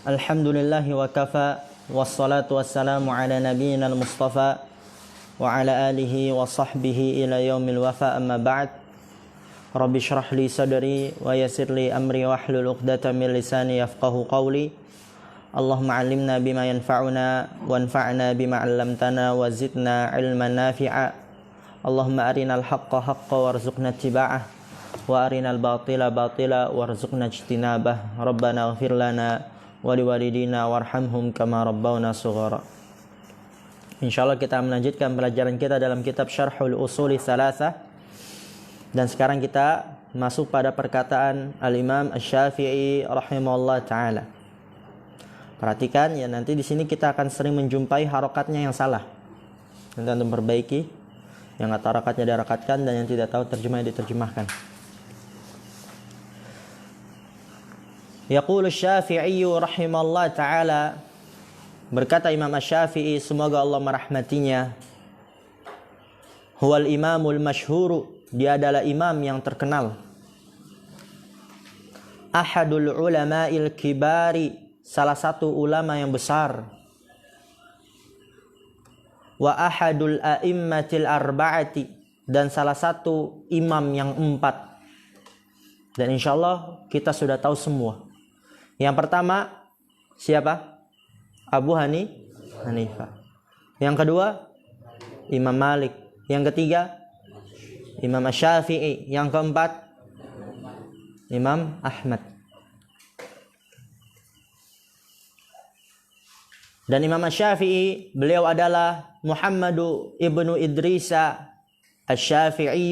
Alhamdulillahi wa kafa, wassalatu wassalamu ala nabiyyina al-mustafa wa ala alihi wa sahbihi ila yaumil wafa, amma ba'd. Rabbi shrah li sadri wa yassir li amri wahlul 'uqdatam min lisani yafqahu qawli. Allahumma 'allimna bima yanfa'una wanfa'na bima 'allamtana wa zidna 'ilman nafi'a. Allahumma arinal haqqa haqqan warzuqna ittiba'ah wa arinal batila batila warzuqna ijtinabah. Rabbana ighfir lana waliwalidina warhamhum kama rabbawna sughara. Insyaallah kita melanjutkan pelajaran kita dalam kitab Syarhul Usuli Tsalatsa, dan sekarang kita masuk pada perkataan Al-Imam Asy-Syafi'i rahimahullah taala. Perhatikan ya, nanti di sini kita akan sering menjumpai harokatnya yang salah. Nanti untuk memperbaiki yang kata harakatnya diharakatkan dan yang tidak tahu terjemahnya diterjemahkan. Yaqulu Asy-Syafi'i rahimahullah ta'ala, berkata Imam Asy-Syafi'i, semoga Allah merahmatinya, huwal imamul masyhur, dia adalah imam yang terkenal, ahadul ulama'il kibari, salah satu ulama yang besar, wa ahadul a'immatil arba'ati, dan salah satu imam yang 4. Dan insyaallah kita sudah tahu semua. Yang pertama siapa? Abu Hanifah. Yang kedua Imam Malik. Yang ketiga Imam Asy-Syafi'i. Yang keempat Imam Ahmad. Dan Imam Asy-Syafi'i, beliau adalah Muhammadu ibnu Idrisa Asy-Syafi'i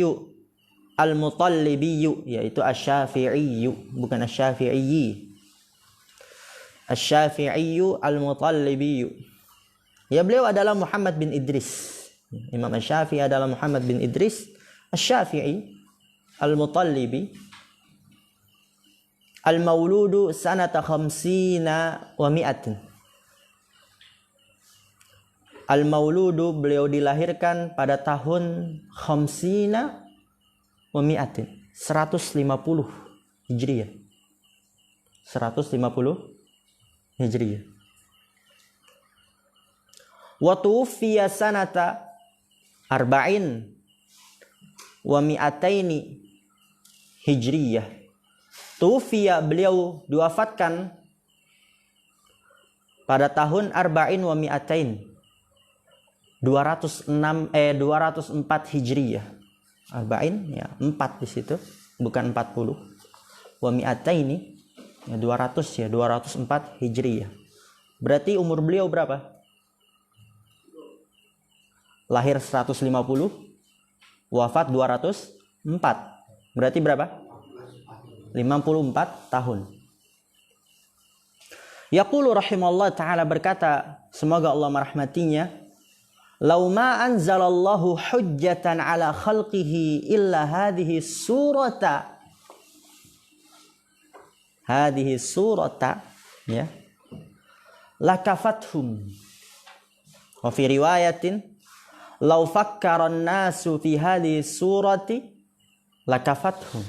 Al-Mutallibi, yaitu Asy-Syafi'i, bukan Asy-Syafi'i. Asy-Syafi'i Al-Mutallibi. Ya, beliau adalah Muhammad bin Idris. Imam Asy-Syafi'i adalah Muhammad bin Idris Asy-Syafi'i Al-Mutallibi. Al-Mauludu sanata khamsina wa mi'atin. Al-Mauludu, beliau dilahirkan pada tahun khamsina wa mi'atin, 150 Hijriyah. 150 Hijriyah. Wa tuwfiya sanata arba'in wa mi'ataini Hijriyah. Tuwfiya, beliau diwafatkan pada tahun arba'in wa mi'atain, 204 Hijriyah. Arba'in ya 4 di situ, bukan 40. Wa mi'ataini ya 200 ya, 204 Hijriyah. Berarti umur beliau berapa? Lahir 150, wafat 204. Berarti berapa? 54 tahun. Yaqulu rahimahullah ta'ala, berkata semoga Allah merahmatinya, lau ma anzalallahu hujjatan ala khalqihi illa hadhihi surata ya lakafathum. Wa fi riwayatin lau fakkara an-nasu fi hadhihi surati lakafathum.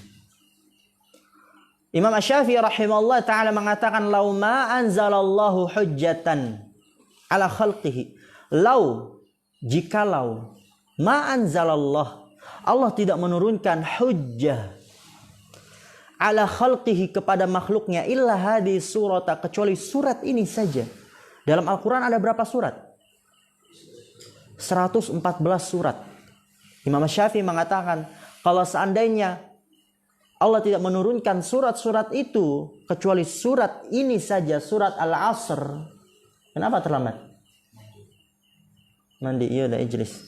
Imam Asy-Syafi'i rahimahullah taala mengatakan, lau ma anzalallahu hujjatan ala khalqihi, jikalau ma anzalallah, Allah tidak menurunkan hujjah ala khalqihi, kepada makhluknya, illa hadhi surata, kecuali surat ini saja. Dalam Al-Quran ada berapa surat? 114 surat. Imam Syafi'i mengatakan, kalau seandainya Allah tidak menurunkan surat-surat itu kecuali surat ini saja, surat Al-Asr. Kenapa terlambat? Mandi, iya udah ijlis.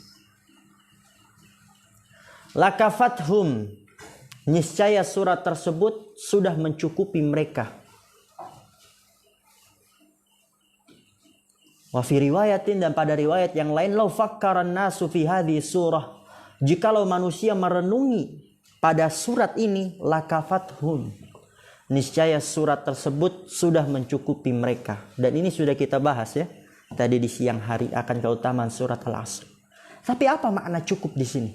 Lakafathum, niscaya surat tersebut sudah mencukupi mereka. Wa fi riwayatin, dan pada riwayat yang lain, lau fakkaran nasu fi hadhihi surah, jikalau manusia merenungi pada surat ini, lakafathum, niscaya surat tersebut sudah mencukupi mereka. Dan ini sudah kita bahas ya tadi di siang hari akan keutamaan surat Al-Asr. Tapi apa makna cukup di sini?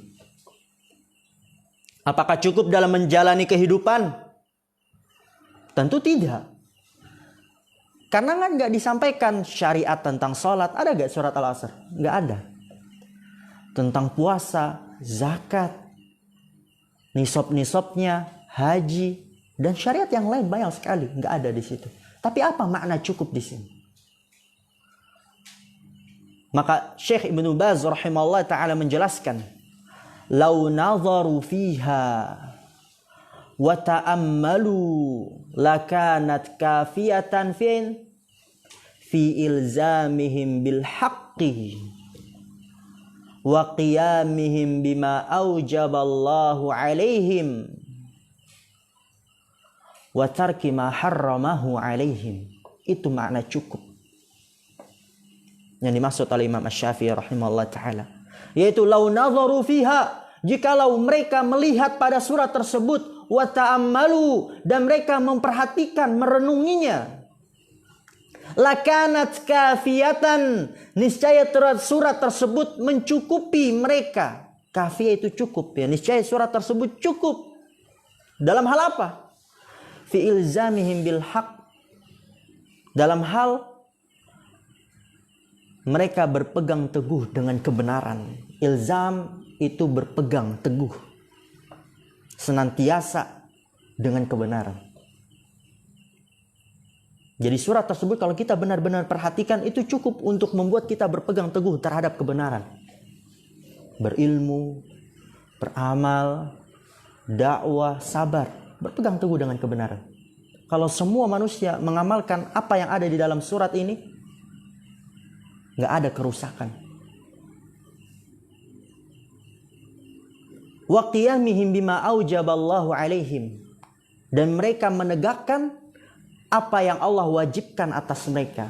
Apakah cukup dalam menjalani kehidupan? Tentu tidak. Karena kan nggak disampaikan syariat tentang sholat. Ada nggak surat Al-Asr? Nggak ada. Tentang puasa, zakat, nisab-nisabnya, haji, dan syariat yang lain banyak sekali. Nggak ada di situ. Tapi apa makna cukup di sini? Maka Syekh Ibnu Baz rahimahullah ta'ala menjelaskan, "Lau nadharu fiha wa ta'ammalu lakanat kafiyatan fi ilzamihim bil haqqi wa qiyamihim bima aujaballahu alaihim wa tarki ma harramahu alaihim." Itu makna cukup yang dimaksud oleh Imam Asy-Syafi'i rahimahullah ta'ala, yaitu lau nadharu fiha, jikalau mereka melihat pada surat tersebut, wa ta'ammalu, dan mereka memperhatikan, merenunginya, lakanat kafiyatan, niscaya surat tersebut mencukupi mereka. Kafiyah itu cukup ya, niscaya surat tersebut cukup. Dalam hal apa? Fi ilzamihim bil haq, dalam hal mereka berpegang teguh dengan kebenaran. Ilzam itu berpegang teguh, senantiasa dengan kebenaran. Jadi surat tersebut kalau kita benar-benar perhatikan, itu cukup untuk membuat kita berpegang teguh terhadap kebenaran. Berilmu, beramal, dakwah, sabar, berpegang teguh dengan kebenaran. Kalau semua manusia mengamalkan apa yang ada di dalam surat ini, nggak ada kerusakan. Wa qiyamihim bima aujaballahu alaihim, dan mereka menegakkan apa yang Allah wajibkan atas mereka.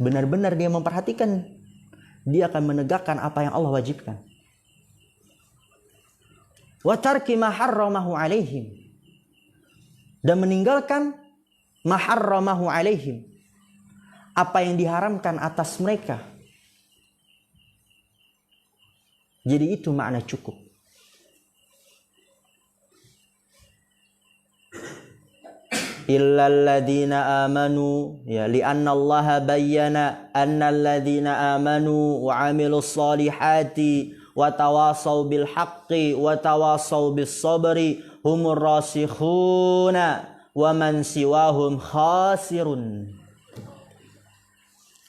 Benar-benar dia memperhatikan, dia akan menegakkan apa yang Allah wajibkan. Wa tarki ma harramahu alaihim, dan meninggalkan ma harramahu alaihim, apa yang diharamkan atas mereka. Jadi itu makna cukup. Illal ladzina amanu, ya, li'anna Allah bayyana annal ladzina amanu wa 'amilus solihati wa tawasaw bil haqqi wa tawasaw bis sabri humur rasikhuna wa man siwahum khasirun.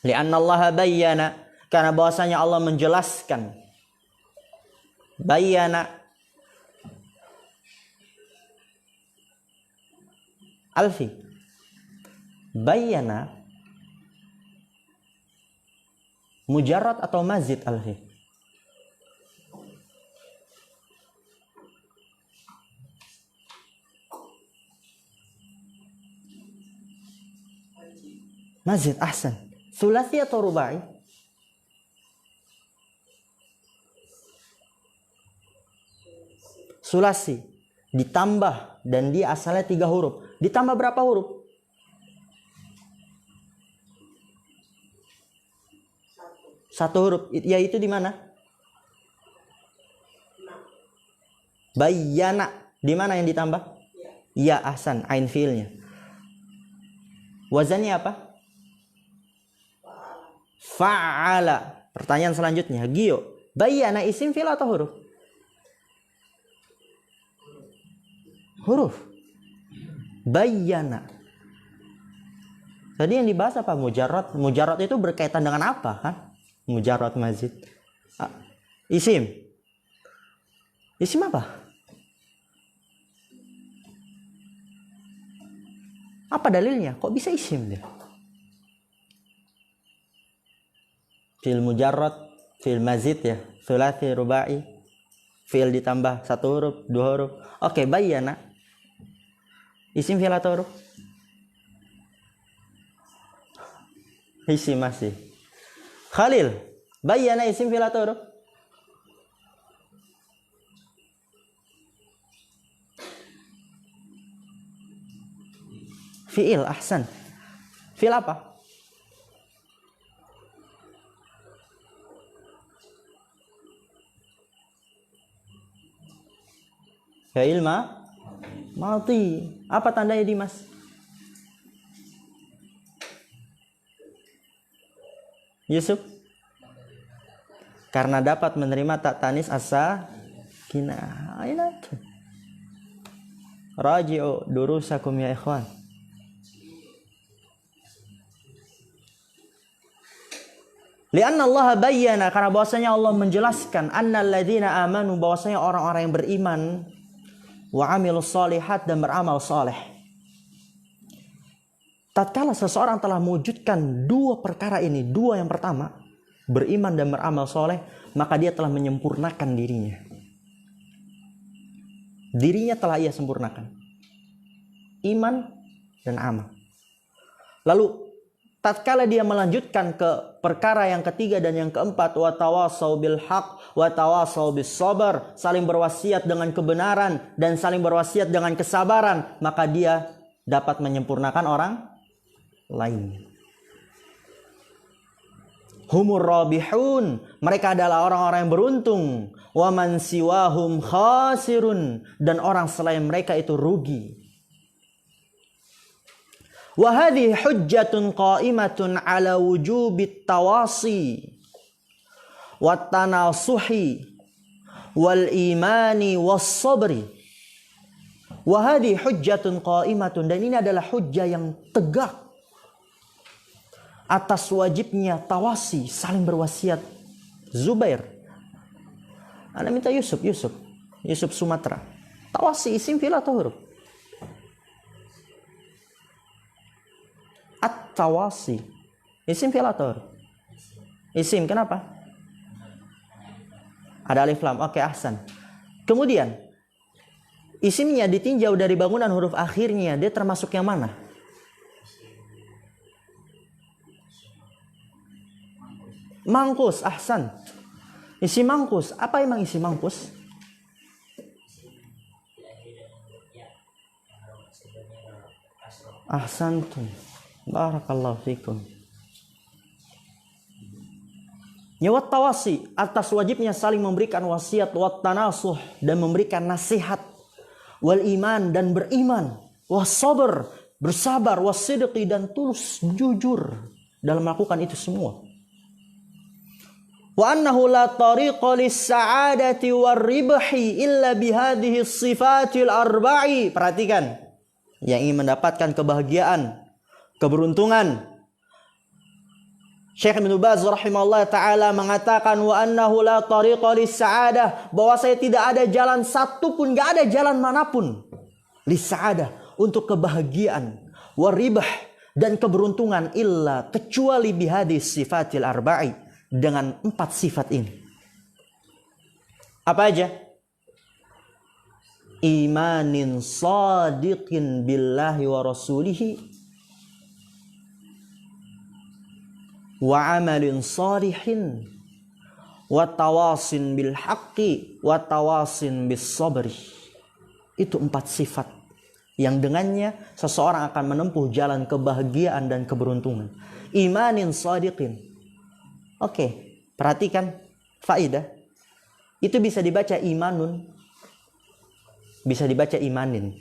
Li'anna Allah bayyana, karena bahwasanya Allah menjelaskan. Bayyana, Alfi, bayyana mujarrad atau mazid, Alfi? Mazid, ahsan. Sulasi atau rubai? Sulasi. Ditambah, dan dia asalnya 3 huruf. Ditambah berapa huruf? 1 huruf. Yaitu di mana? Bayyana. Di mana yang ditambah? Ya, ahsan. Ain fiilnya. Wazannya apa? Fa'ala. Pertanyaan selanjutnya, Gio, bayyana isim fi'il atau huruf? Huruf. Bayyana. Tadi yang dibahas apa? Mujarrad. Mujarrad itu berkaitan dengan apa? Kan? Mujarrad, mazid. Isim. Isim apa? Apa dalilnya? Kok bisa isim dia? Fi'il mujarrad, fi'il mazid ya, sulasi, rubai, fi'il ditambah 1 huruf, 2 huruf. Oke, bayyana. Isim fi'il atau huruf? Isim masih. Khalil, bayyana isim fi'il atau huruf? Fi'il, ahsan. Fi'il apa? Fi'il madhi. Apa tandanya, Dimas? Yusuf? Karena dapat menerima tak tanis asa kina. Ainat. Raji'u durusakum ya ikhwan. Lianna Allah bayyana, karena bahwasanya Allah menjelaskan annal ladzina amanu, bahwasanya orang-orang yang beriman, wa amilus shalihat, dan beramal saleh. Tatkala seseorang telah mewujudkan dua perkara ini, dua yang pertama, beriman dan beramal saleh, maka dia telah menyempurnakan dirinya. Dirinya telah ia sempurnakan. Iman dan amal. Lalu tatkala dia melanjutkan ke perkara yang ketiga dan yang keempat, wa tawasau bil haq wa tawasau bis sabar, saling berwasiat dengan kebenaran dan saling berwasiat dengan kesabaran, maka dia dapat menyempurnakan orang lain. Humur rabihun, mereka adalah orang-orang yang beruntung. Wa man siwahum khasirun, dan orang selain mereka itu rugi. Wa hadhihi hujjatun qa'imatun ala wujubit tawasi wat tanasuhi wal imani was sabri. Wa hadhihi hujjatun qa'imatun, dan ini adalah hujjah yang tegak atas wajibnya tawasi, saling berwasiat. Zubair, Anda minta Yusuf Sumatera. Tawasi isim fi'il atau huruf? At-tawasi isim fi'il atau huruf? Isim, kenapa? Ada alif lam. Oke, ahsan. Kemudian isimnya ditinjau dari bangunan huruf akhirnya, dia termasuk yang mana? Mangkus, ahsan. Isi mangkus. Apa emang isi mangkus? Ahsantum. Barakallahu fikum. Nyawat tawasi, atas wajibnya saling memberikan wasiat, wat tanasuh, dan memberikan nasihat, wal iman, dan beriman, was sabar, bersabar, was sidqi, dan tulus, jujur dalam melakukan itu semua. Wa annahu la tariqa lis-sa'adati war-ribhi illa bihadhihi sifatil arba'i. Perhatikan, yang ingin mendapatkan kebahagiaan, keberuntungan, Syekh Ibnu Baz rahimahullah taala mengatakan wa annahu la tariqa lis-sa'adah, bahwa saya tidak ada jalan satu pun, enggak ada jalan manapun lis-sa'adah, untuk kebahagiaan, war-ribh, dan keberuntungan, illa, kecuali bihadhihi sifatil arba'i, dengan 4 sifat ini. Apa aja? Imanin sadiqin billahi wa rasulihi, wa amalin salihin, wa tawasin bil haqqi, wa tawasin bis sabri. Itu 4 sifat yang dengannya seseorang akan menempuh jalan kebahagiaan dan keberuntungan. Imanin sadiqin. Oke, perhatikan faidah. Itu bisa dibaca imanun, bisa dibaca imanin.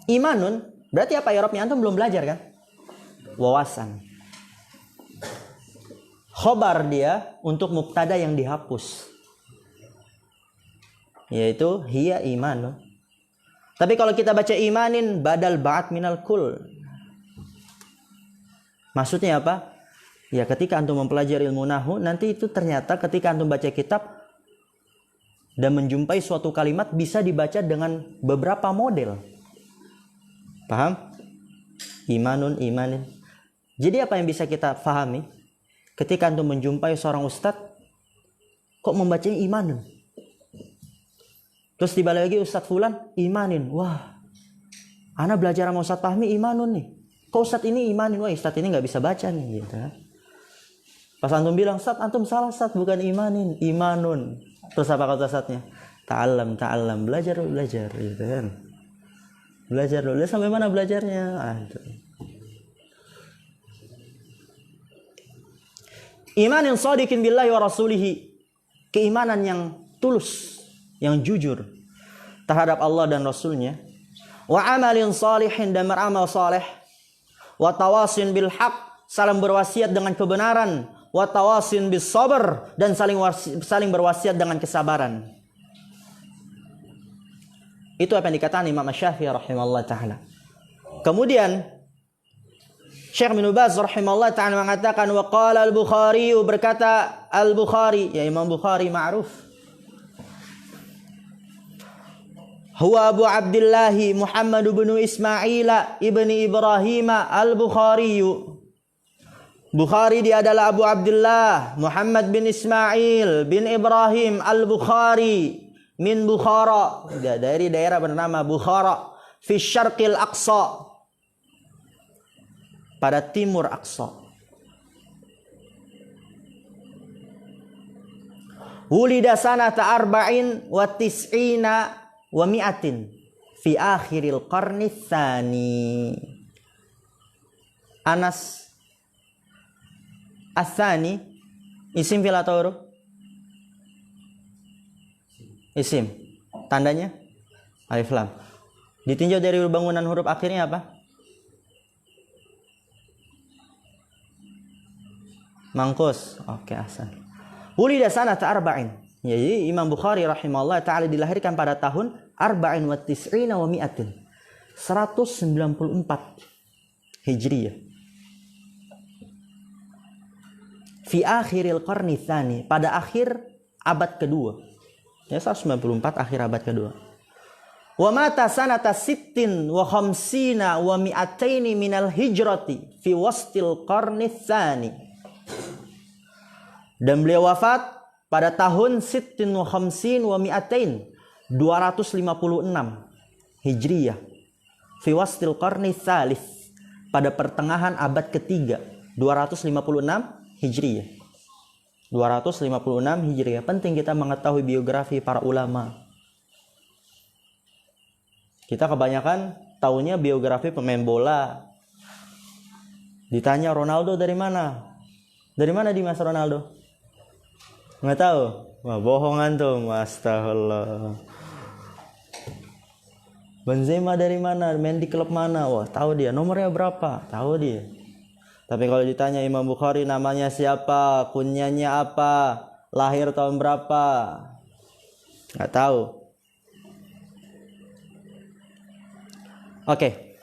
Imanun berarti apa? I'rabnya antum belum belajar kan? Wawasan. Khobar dia untuk mubtada yang dihapus, yaitu hiya imanun. Tapi kalau kita baca imanin, badal ba'at minal kul. Maksudnya apa? Ya, ketika antum mempelajari ilmu nahwu, nanti itu ternyata ketika antum baca kitab dan menjumpai suatu kalimat bisa dibaca dengan beberapa model. Paham? Imanun, imanin. Jadi apa yang bisa kita pahami? Ketika antum menjumpai seorang ustadz, kok membacanya imanun? Terus dibalik lagi ustadz fulan, imanin. Wah, ana belajar sama ustadz Fahmi imanun nih. Kok ustadz ini imanin? Wah, ustadz ini nggak bisa baca nih, gitu kan? Pas antum bilang, Ustaz, antum salah, Ustaz, bukan imanin, imanun. Terus apa kata Ustaznya? Ta'allam, belajar, gitu kan. Belajar dulu. Sampai mana belajarnya? Imanin shadiqin billahi wa rasulihi. Keimanan yang tulus, yang jujur terhadap Allah dan Rasulnya. Wa amalin salihin, dan beramal saleh. Wa tawasin bil haq, saling berwasiat dengan kebenaran, wa tawasin bis sabr, dan saling berwasiat dengan kesabaran. Itu apa yang dikatakan Imam Syafi'i rahimahullah taala. Kemudian Syekh bin Baz rahimahullah taala mengatakan, wa qala al-Bukhari, berkata al-Bukhari, ya Imam Bukhari ma'ruf, huwa Abu Abdullah Muhammad bin Ismail ibni Ibrahim al-Bukhari. Bukhari dia adalah Abu Abdullah Muhammad bin Ismail bin Ibrahim al-Bukhari min Bukhara, dari daerah bernama Bukhara, fi syarqil aqsa, pada timur Aqsa. Wulida sanata arba'in wa tis'ina wa mi'atin fi akhiril qarni tsani. Anas Ats-Tsani isim fil atau huruf? Isim. Tandanya alif lam. Ditinjau dari bangunan huruf akhirnya apa? Mangkus. Oke, ahsan. Wulida sanata arba'in. Jadi Imam Bukhari rahimahullah ta'ala dilahirkan pada tahun arba'in wa tis'ina wa mi'atin, 194 Hijriyah. Fi akhiril qarni tsani, pada akhir abad kedua. Ya, 194 akhir abad kedua. Wa mata sanata sittin wa khamsina wa mi'ataini minal hijrati fi wastil qarni tsani. Dan beliau wafat pada tahun sittin wa khamsin wa mi'atain, 256 Hijriyah, fi wastil qarni tsalits, pada pertengahan abad ketiga, 256 Hijriyah. 256 Hijriyah. Penting kita mengetahui biografi para ulama. Kita kebanyakan taunya biografi pemain bola. Ditanya Ronaldo dari mana? Dari mana Dimas Ronaldo? Nggak tahu? Wah, bohong antum. Astagfirullah. Benzema dari mana? Main di klub mana? Wah, tahu dia. Nomornya berapa? Tahu dia. Tapi kalau ditanya Imam Bukhari namanya siapa, kunyanya apa, lahir tahun berapa, nggak tahu. Oke.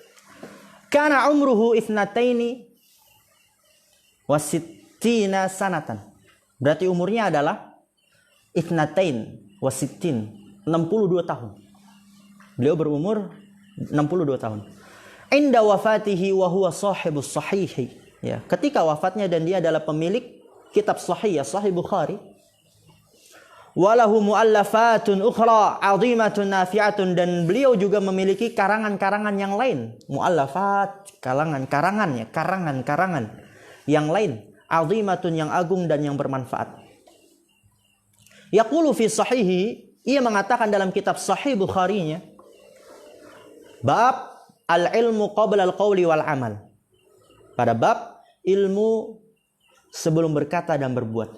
Kana umruhu ithnataini wa sittina sanatan. Berarti umurnya adalah ithnatain wa sittin, 62 tahun. Beliau berumur 62 tahun. Inda wafatihi wa huwa sahibus sahihi. Ya, ketika wafatnya dan dia adalah pemilik kitab sahih, ya, Sahih Bukhari. Walahu muallafatun ukhra 'azimatun nafi'atun, dan beliau juga memiliki karangan-karangan yang lain. Muallafat, karangan yang lain, 'azimatun, yang agung dan yang bermanfaat. Yaqulu fi sahihi, ia mengatakan dalam kitab Sahih Bukharinya, bab al-ilmu qabla al-qawli wal amal. Pada bab ilmu sebelum berkata dan berbuat.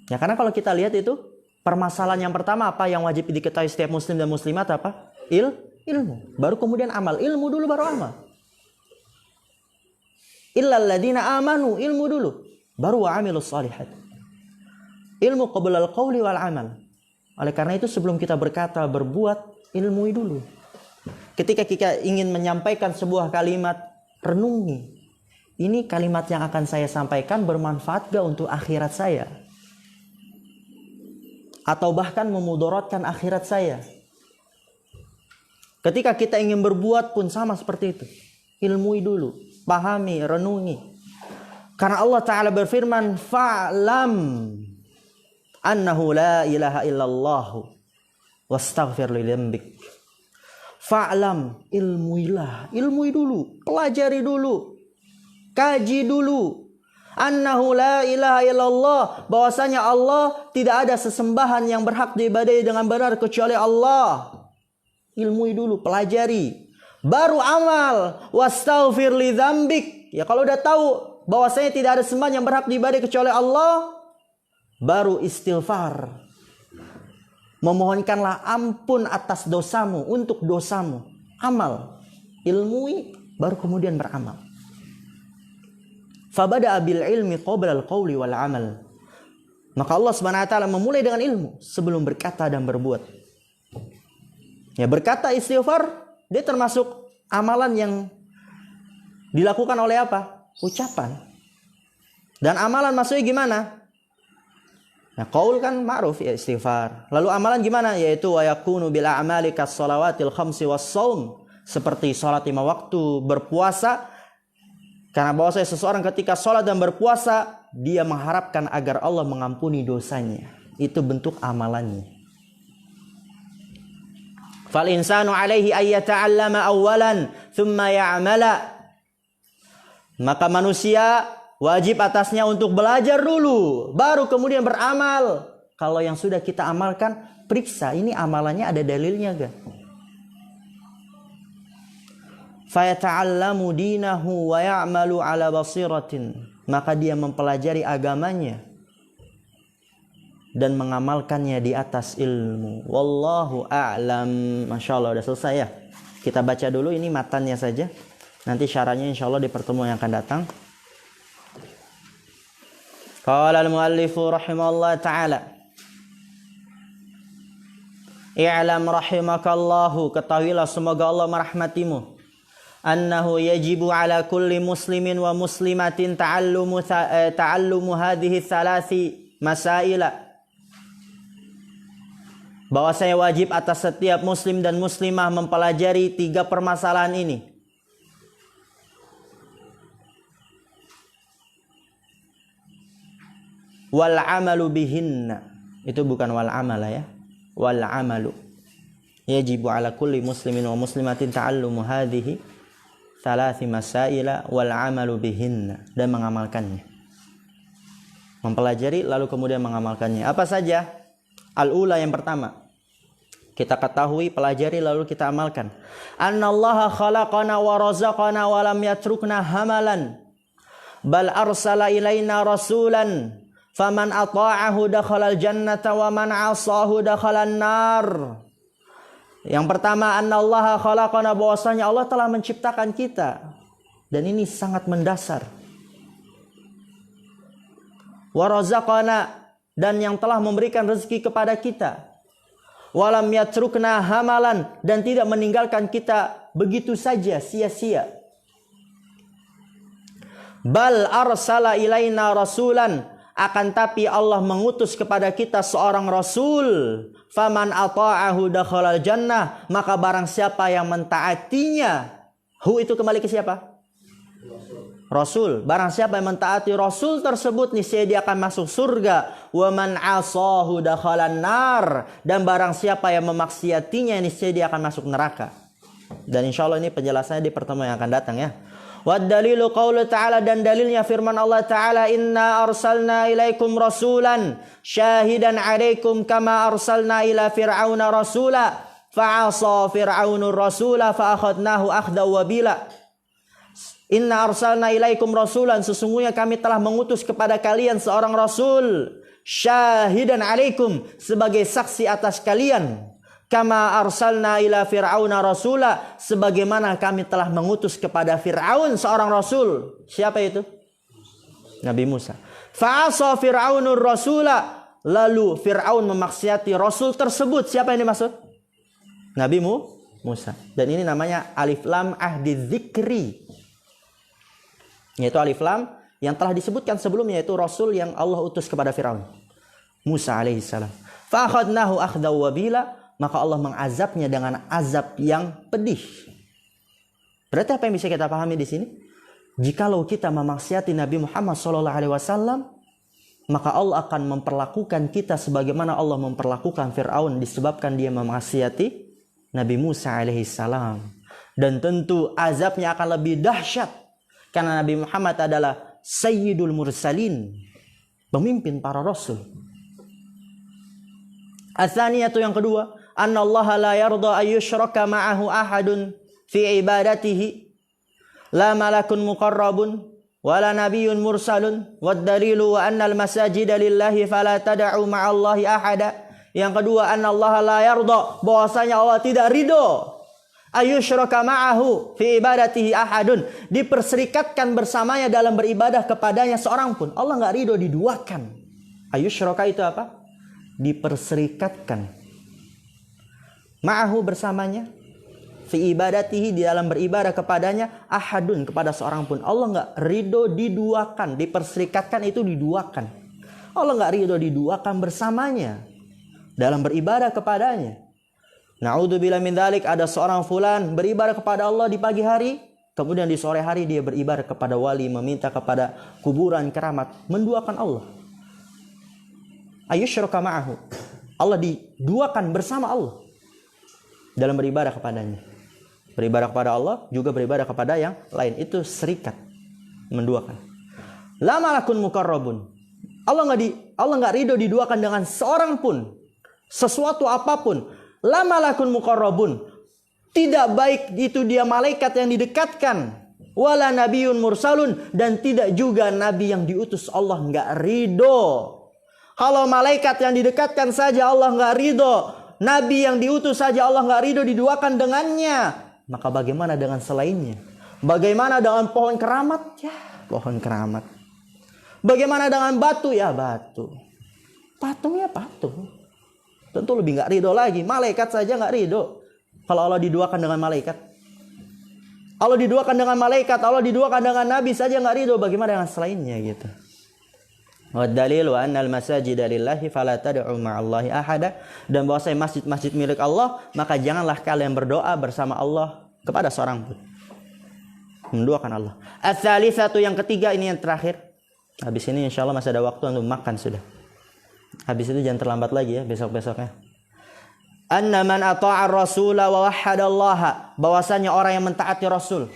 Ya, karena kalau kita lihat itu permasalahan yang pertama apa yang wajib diketahui setiap muslim dan muslimat apa? Ilmu. Baru kemudian amal. Ilmu dulu baru amal. Illal ladina amanu, ilmu dulu. Baru wa amilus salihat. Ilmu qabla al-qawli wal amal. Oleh karena itu sebelum kita berkata, berbuat, ilmui dulu. Ketika kita ingin menyampaikan sebuah kalimat, renungi. Ini kalimat yang akan saya sampaikan bermanfaat gak untuk akhirat saya? Atau bahkan memudaratkan akhirat saya? Ketika kita ingin berbuat pun sama seperti itu. Ilmui dulu. Pahami, renungi. Karena Allah Ta'ala berfirman, fa'lam annahu la ilaha illallahu wastaghfir li dzambik. Fa'lam, ilmuilah, ilmui dulu, pelajari dulu, kaji dulu. Annahu la ilaha illallah, bahwasanya Allah tidak ada sesembahan yang berhak diibadahi dengan benar kecuali Allah. Ilmui dulu, pelajari, baru amal. Wastaghfir li dzambik. Ya, kalau udah tahu bahwasanya tidak ada sembahan yang berhak diibadahi kecuali Allah, baru istighfar. Memohonkanlah ampun atas dosamu, untuk dosamu. Amal. Ilmui, baru kemudian beramal. Fabada'a bil ilmi qabla al-qawli wal amal. Maka Allah Subhanahu wa taala memulai dengan ilmu sebelum berkata dan berbuat. Ya, berkata istighfar dia termasuk amalan yang dilakukan oleh apa? Ucapan. Dan amalan maksudnya gimana? Nah, qaul kan ma'ruf ya istighfar. Lalu amalan gimana? Yaitu wa yakunu bil a'mali kas salawatil khamsi was shaum. Seperti salat 5 waktu, berpuasa. Karena bahwasanya seseorang ketika salat dan berpuasa, dia mengharapkan agar Allah mengampuni dosanya. Itu bentuk amalannya. Fal insanu alaihi ay yata'allama awwalan thumma ya'mala. Maka manusia wajib atasnya untuk belajar dulu, baru kemudian beramal. Kalau yang sudah kita amalkan, periksa ini amalannya ada dalilnya gak? Fayata'allamu dinahu wa ya'malu ala basiratin. Maka dia mempelajari agamanya dan mengamalkannya di atas ilmu. Wallahu a'lam. Masya Allah, udah selesai ya. Kita baca dulu ini matannya saja. Nanti syarahnya insya Allah di pertemuan yang akan datang. Qala al-muallifu rahimahullah ta'ala. I'lam rahimakallahu. Ketahuilah semoga Allah merahmatimu. Annahu yajibu ala kulli muslimin wa muslimatin ta'allumu hadhihi thalathi masaila. Bahwasanya wajib atas setiap muslim dan muslimah mempelajari 3 permasalahan ini. Wal amalu bihinna. Itu bukan wal amala ya. Wal amalu. Yajibu ala kulli muslimin wa muslimatin ta'allumu hadhihi thalathi masaila wal amalu bihinna. Dan mengamalkannya. Mempelajari lalu kemudian mengamalkannya. Apa saja? Al-ula yang pertama. Kita ketahui, pelajari lalu kita amalkan. Annallaha khalaqana wa razaqana wa lam yatrukna hamalan. Bal arsala ilaina rasulan. Faman ata'ahu dakhalal jannata wa man 'asahu dakhalan nar. Yang pertama, annallaha khalaqana, bahwasanya Allah telah menciptakan kita. Dan ini sangat mendasar. Wa razaqana, dan yang telah memberikan rezeki kepada kita. Walam yatrukna hamalan, dan tidak meninggalkan kita begitu saja sia-sia. Bal arsala ilaina rasulan, akan tapi Allah mengutus kepada kita seorang rasul. Faman ata'ahu dakhalal jannah, maka barang siapa yang mentaatinya, hu itu kembali ke siapa? Rasul. Barang siapa yang mentaati rasul tersebut, niscaya dia akan masuk surga. Wa man 'asahu dakhalan nar, dan barang siapa yang memaksiatinya, niscaya dia akan masuk neraka. Dan insyaallah ini penjelasannya di pertemuan yang akan datang ya. Wa dalilu qaulu ta'ala, dan dalilnya firman Allah Ta'ala, inna arsalna ilaikum rasulan syahidan 'alaikum kama arsalna ila fir'auna rasula fa'asa fir'aunur rasula fa'akhadnahu akhdaw wabila. Inna arsalna ilaikum rasulan, sesungguhnya kami telah mengutus kepada kalian seorang rasul, syahidan 'alaikum, sebagai saksi atas kalian. Kama arsalna ila fir'auna rasula, sebagaimana kami telah mengutus kepada Fir'aun seorang rasul. Siapa itu? Nabi Musa. Fa'asa fir'aunur rasula, lalu Fir'aun memaksiati rasul tersebut. Siapa yang dimaksud? Nabi Musa. Dan ini namanya alif lam ahdi dzikri. Yaitu alif lam yang telah disebutkan sebelumnya, yaitu rasul yang Allah utus kepada Fir'aun, Musa alaihissalam. Fa'akhadnahu akhdaw wabila, maka Allah mengazabnya dengan azab yang pedih. Berarti apa yang bisa kita pahami di sini? Jikalau kita memaksiati Nabi Muhammad SAW, maka Allah akan memperlakukan kita sebagaimana Allah memperlakukan Fir'aun disebabkan dia memaksiati Nabi Musa alaihissalam. Dan tentu azabnya akan lebih dahsyat karena Nabi Muhammad adalah Sayyidul Mursalin, pemimpin para rasul. Atsaniyatu, yang kedua, annallaha la yarda ayyushraka ma'ahu ahadun fi ibadatihi, la malakun muqarrabun wala nabiyyun mursalun, wad dalilu wa annal masajida lillahi fala tad'u ma'allahi ahada. Yang kedua, annallaha la yarda, bahwasanya Allah tidak ridho Ayusyraka ma'ahu fi ibadatihi ahadun. Diperserikatkan bersamanya dalam beribadah kepadanya seorang pun. Allah nggak ridho diduakan. Ayusyraka itu apa? Diperserikatkan. Ma'ahu bersamanya. Fi ibadatihi di dalam beribadah kepadanya ahadun, kepada seorang pun. Allah nggak ridho diduakan. Diperserikatkan itu diduakan. Allah nggak ridho diduakan bersamanya dalam beribadah kepadanya. Na'udzubillah min dzalik, ada seorang fulan beribadah kepada Allah di pagi hari, kemudian di sore hari dia beribadah kepada wali, meminta kepada kuburan, keramat, menduakan Allah. Ayusyraka ma'ahu. Allah diduakan bersama Allah dalam beribadah kepadanya. Beribadah kepada Allah juga beribadah kepada yang lain, itu serikat, menduakan. La malakun muqarrabun. Allah nggak ridho diduakan dengan seorang pun, sesuatu apapun. La malakun muqarrabun. Tidak baik itu dia malaikat yang didekatkan. Wala nabiyyun mursalun. Dan tidak juga nabi yang diutus. Allah nggak ridho. Kalau malaikat yang didekatkan saja Allah nggak ridho, nabi yang diutus saja Allah nggak ridho diduakan dengannya, maka bagaimana dengan selainnya? Bagaimana dengan pohon keramat? Ya, pohon keramat. Bagaimana dengan batu? Ya, batu. Patung ya patung. Tentu lebih nggak ridho lagi. Malaikat saja nggak ridho kalau Allah diduakan dengan malaikat. Allah diduakan dengan malaikat, Allah diduakan dengan nabi saja nggak ridho. Bagaimana dengan selainnya gitu? Wa dalilu anna al-masajida lillahi fala tad'u ma'allahi ahada. Dan bahwasanya masjid-masjid milik Allah, maka janganlah kalian berdoa bersama Allah kepada seorang pun. Menduakan Allah. Ats-tsalitsatu, yang ketiga, ini yang terakhir. Habis ini insyaallah masih ada waktu untuk makan sudah. Habis itu jangan terlambat lagi ya besok-besoknya. Anna man ata'a ar-rasula wa wahhadallaha, bahwasanya orang yang mentaati Rasul,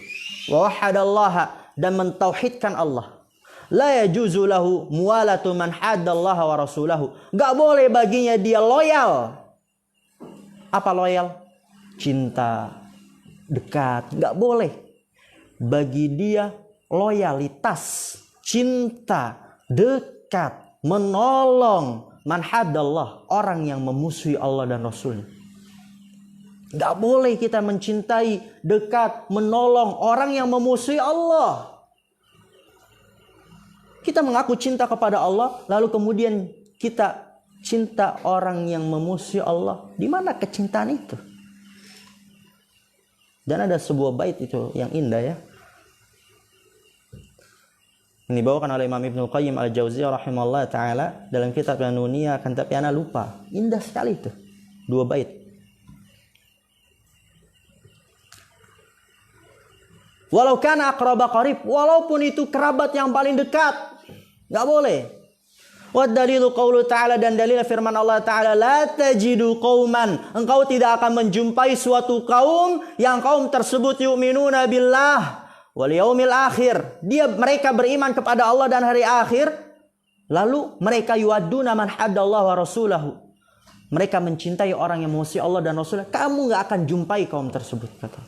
wa wahhadallaha, dan mentauhidkan Allah, la yajuzu lahu muwalatu man haddallaha wa rasulahu. Enggak boleh baginya dia loyal. Apa loyal? Cinta, dekat, enggak boleh bagi dia loyalitas, cinta, dekat, menolong man haddallah, orang yang memusuhi Allah dan Rasulnya. Gak boleh kita mencintai, dekat, menolong orang yang memusuhi Allah. Kita mengaku cinta kepada Allah, lalu kemudian kita cinta orang yang memusuhi Allah. Di mana kecintaan itu? Dan ada sebuah bait itu yang indah ya. Ini dibawakan oleh Imam Ibnu Qayyim Al-Jauziyah rahimahullah ta'ala dalam kitab Nuniyah, akan tapi ana lupa. Indah sekali itu. Dua bait. Walau kana aqraba qarib, walaupun itu kerabat yang paling dekat, enggak boleh. Wa dalilu qaulu ta'ala, dan dalil firman Allah ta'ala, la tajidu qauman, engkau tidak akan menjumpai suatu kaum yang kaum tersebut yu'minuna billah wal yaumil akhir, mereka beriman kepada Allah dan hari akhir, lalu mereka yuadduna man haddallahu wa rasulahu, mereka mencintai orang yang memusuhi Allah dan Rasulnya. Kamu nggak akan jumpai kaum tersebut, kata.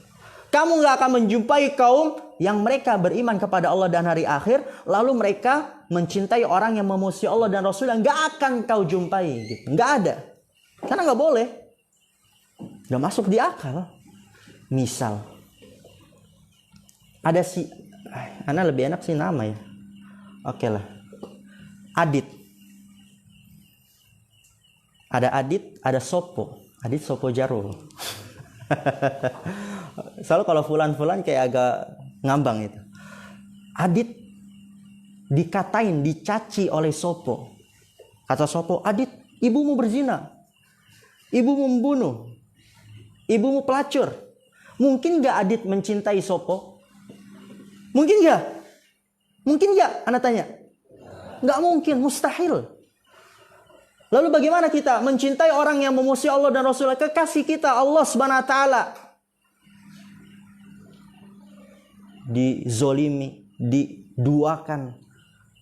Kamu nggak akan menjumpai kaum yang mereka beriman kepada Allah dan hari akhir, lalu mereka mencintai orang yang memusuhi Allah dan Rasulnya. Nggak akan kau jumpai, gitu. Nggak ada, karena nggak boleh, nggak masuk di akal. Misal ada Ana lebih enak sih nama ya. Oke lah. Adit. Ada Adit, ada Sopo. Adit Sopo Jarul. Selalu kalau fulan-fulan kayak agak ngambang itu. Adit dikatain, dicaci oleh Sopo. Kata Sopo, Adit, ibumu berzina. Ibumu membunuh. Ibumu pelacur. Mungkin gak Adit mencintai Sopo? Mungkin gak? Mungkin gak? Anda tanya. Gak mungkin, mustahil. Lalu bagaimana kita mencintai orang yang memusuhi Allah dan Rasulullah? Kekasih kita Allah Subhanahu wa taala dizolimi, diduakan,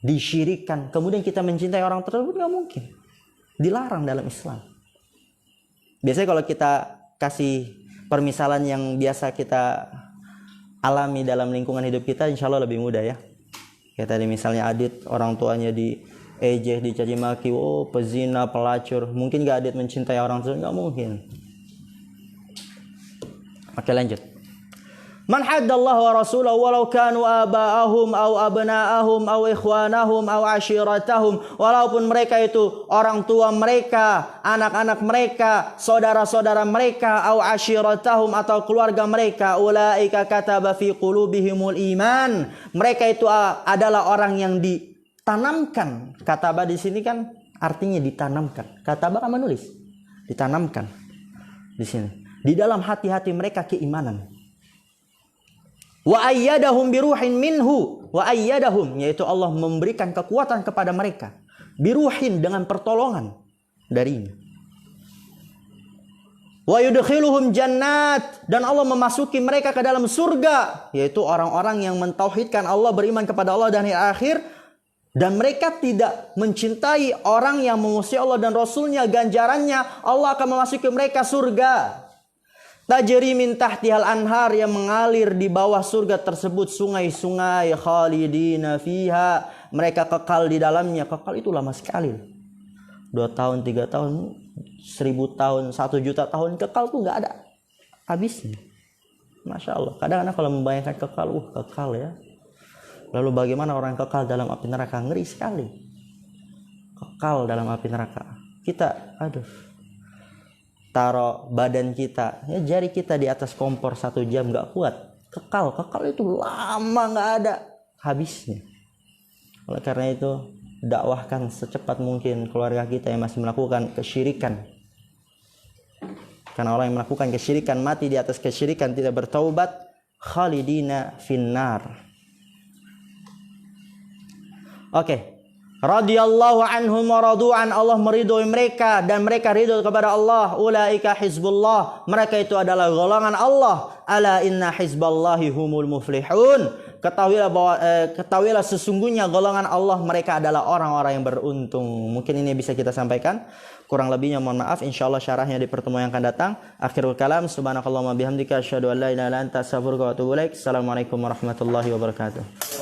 disyirikan, kemudian kita mencintai orang tersebut? Gak mungkin. Dilarang dalam Islam. Biasanya kalau kita kasih permisalan yang biasa kita alami dalam lingkungan hidup kita, insya Allah lebih mudah ya. Kayak tadi misalnya Adit, orang tuanya diejeh, dicaci maki, oh pezina, pelacur. Mungkin gak Adit mencintai orang tersebut? Gak mungkin. Oke, lanjut. Man haddallahu wa rasulahu walau kanu aba'ahum au abna'ahum au ikhwanahum au ashiratahum, walaupun mereka itu orang tua mereka, anak-anak mereka, saudara-saudara mereka, au ashiratahum atau keluarga mereka, ulaika kataba fi qulubihimul iman, mereka itu adalah orang yang ditanamkan. Kataba di sini kan artinya ditanamkan. Kataba kan menulis, ditanamkan di sini. Di dalam hati-hati mereka keimanan. Wa ayyadahum biruhin minhu, wa ayyadahum, yaitu Allah memberikan kekuatan kepada mereka, biruhin, dengan pertolongan darinya. Wa yudkhiluhum jannat, dan Allah memasuki mereka ke dalam surga, yaitu orang-orang yang mentauhidkan Allah, beriman kepada Allah dan hari akhir, dan mereka tidak mencintai orang yang memusuhi Allah dan Rasulnya, ganjarannya Allah akan memasuki mereka surga. Tajri min tahtihal anhar, yang mengalir di bawah surga tersebut sungai-sungai, khalidina fiha, mereka kekal di dalamnya. Kekal itu lama sekali. 2 tahun, 3 tahun, 1000 tahun, 1 juta tahun, kekal tuh nggak ada habisnya. Masya Allah. Kadang-kadang kalau membayangkan kekal, kekal ya. Lalu bagaimana orang kekal dalam api neraka? Ngeri sekali. Kekal dalam api neraka. Kita, taruh badan kita, ya jari kita di atas kompor 1 jam nggak kuat, kekal itu lama, nggak ada habisnya. Oleh karena itu, dakwahkan secepat mungkin keluarga kita yang masih melakukan kesyirikan, karena orang yang melakukan kesyirikan mati di atas kesyirikan, tidak bertaubat, khalidina finnar. Oke. Radhiyallahu anhum wa radu'an, Allah meridhoi mereka dan mereka ridho kepada Allah. Ulaika hizbullah, mereka itu adalah golongan Allah. Ala inna hizballahi humul muflihun. Ketahuilah sesungguhnya golongan Allah, mereka adalah orang-orang yang beruntung. Mungkin ini bisa kita sampaikan. Kurang lebihnya mohon maaf. Insyaallah syarahnya di pertemuan yang akan datang. Akhirul kalam, subhanakallahumma bihamdika asyhadu an la ilaha illa anta astaghfiruka wa atubu ilaik. Assalamualaikum warahmatullahi wabarakatuh.